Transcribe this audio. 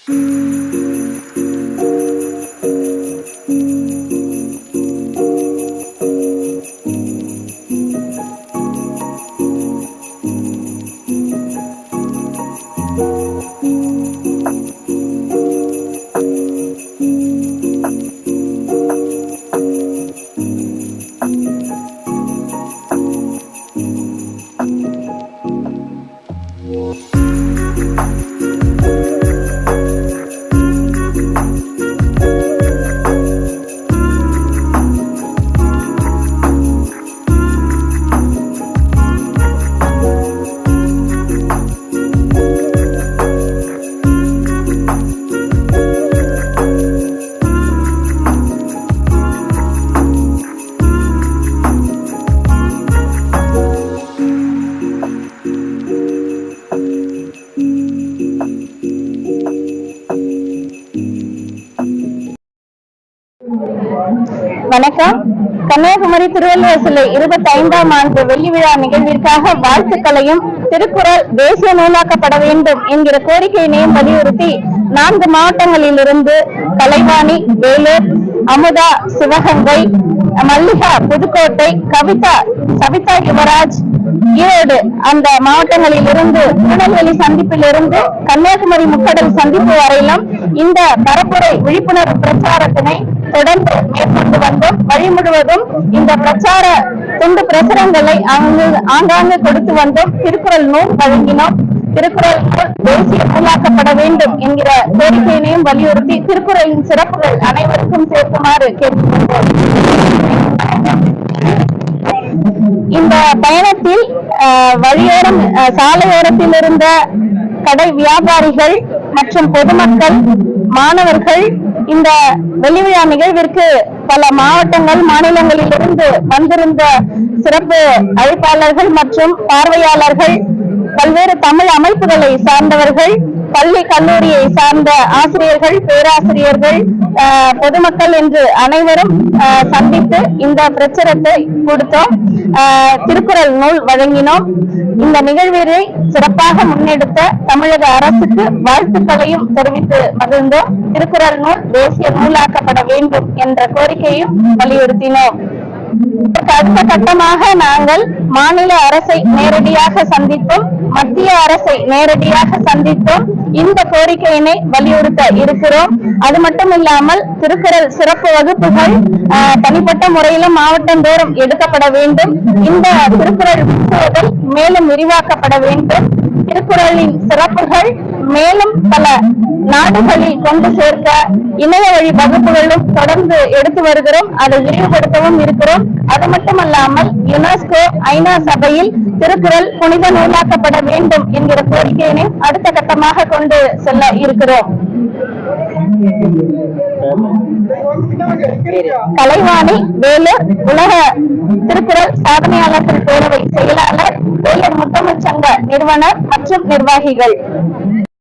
வணக்கம். கன்னியாகுமரி திருவள்ளுவர் சிலை 25ஆம் ஆண்டு வெள்ளி விழா நிகழ்விற்காக வாழ்த்துக்களையும் திருக்குறள் தேசிய நூலாக்கப்பட வேண்டும் என்கிற கோரிக்கையினையும் வலியுறுத்தி 4 மாவட்டங்களிலிருந்து கலைவாணி, வேலூர், அமுதா, சிவகங்கை, மல்லிகா, புதுக்கோட்டை, கவிதா, சவிதா யுவராஜ், ஈரோடு அந்த மாவட்டங்களில் இருந்து திருநெல்வேலி சந்திப்பிலிருந்து கன்னியாகுமரி முக்கடல் சந்திப்பு வரையிலும் இந்த பரப்புரை விழிப்புணர்வு பிரச்சாரத்தினை தொடர்ந்து மேற்கொண்டு வந்தோம். வழி முழுவதும் இந்த பிரச்சார துண்டு பிரசுரங்களை ஆங்காங்கு கொடுத்து வந்தோம். திருக்குறள் நூல் வழங்கினோம். திருக்குறள் தேசிய நூலாக்கப்பட வேண்டும் என்கிற கோரிக்கையினையும் வலியுறுத்தி திருக்குறளின் சிறப்புகள் அனைவருக்கும் சேர்க்குமாறு கேட்டுக்கொண்டோம். இந்த பயணத்தில் வழியோரம் சாலையோரத்தில் இருந்த கடை வியாபாரிகள் மற்றும் பொதுமக்கள், மாணவர்கள் இந்த வெளிவிழா நிகழ்விற்கு பல மாவட்டங்கள், மாநிலங்களில் இருந்து வந்திருந்த சிறப்பு அழைப்பாளர்கள் மற்றும் பார்வையாளர்கள், பல்வேறு தமிழ் அமைப்புகளை சார்ந்தவர்கள், பள்ளி கல்லூரியை சார்ந்த ஆசிரியர்கள், பேராசிரியர்கள், பொதுமக்கள் என்று அனைவரும் சந்தித்து இந்த பிரச்சாரத்தை கொடுத்தோம். திருக்குறள் நூல் வழங்கினோம். இந்த நிகழ்வினை சிறப்பாக முன்னெடுத்த தமிழக அரசுக்கு வாழ்த்துக்களையும் தெரிவித்து மகிழ்ந்தோம். திருக்குறள் நூல் தேசிய நூலாக்கப்பட வேண்டும் என்ற கோரிக்கையும் வலியுறுத்தினோம். அடுத்த கட்டமாக நாங்கள் மாநில அரசை நேரடியாக சந்தித்தோம், மத்திய அரசை நேரடியாக சந்தித்தோம். இந்த கோரிக்கையினை வலியுறுத்த இருக்கிறோம். அது மட்டும் இல்லாமல் திருக்குறள் சிறப்பு வகுப்புகள் தனிப்பட்ட முறையிலும் மாவட்டந்தோறும் எடுக்கப்பட வேண்டும். இந்த திருக்குறள் புத்தகங்கள் மேலும் விரிவாக்கப்பட வேண்டும். திருக்குறளின் சிறப்புகள் மேலும் பல நாடுகளில் கொண்டு சேர்க்க இணைய வழி வகுப்புகளும் தொடர்ந்து எடுத்து வருகிறோம். அதை விரிவுபடுத்தவும் இருக்கிறோம். அது மட்டுமல்லாமல் யுனெஸ்கோ, ஐநா சபையில் திருக்குறள் புனித நூலாக்கப்பட வேண்டும் என்கிற கோரிக்கையினை அடுத்த கட்டமாக கொண்டு செல்ல இருக்கிறோம். கலைவாணி, வேலூர் உலக திருக்குறள் சாதனையாளர்கள் பேரவை செயலாளர், வேலூர் முத்தமிழ் சங்க நிறுவனர் மற்றும் நிர்வாகிகள்.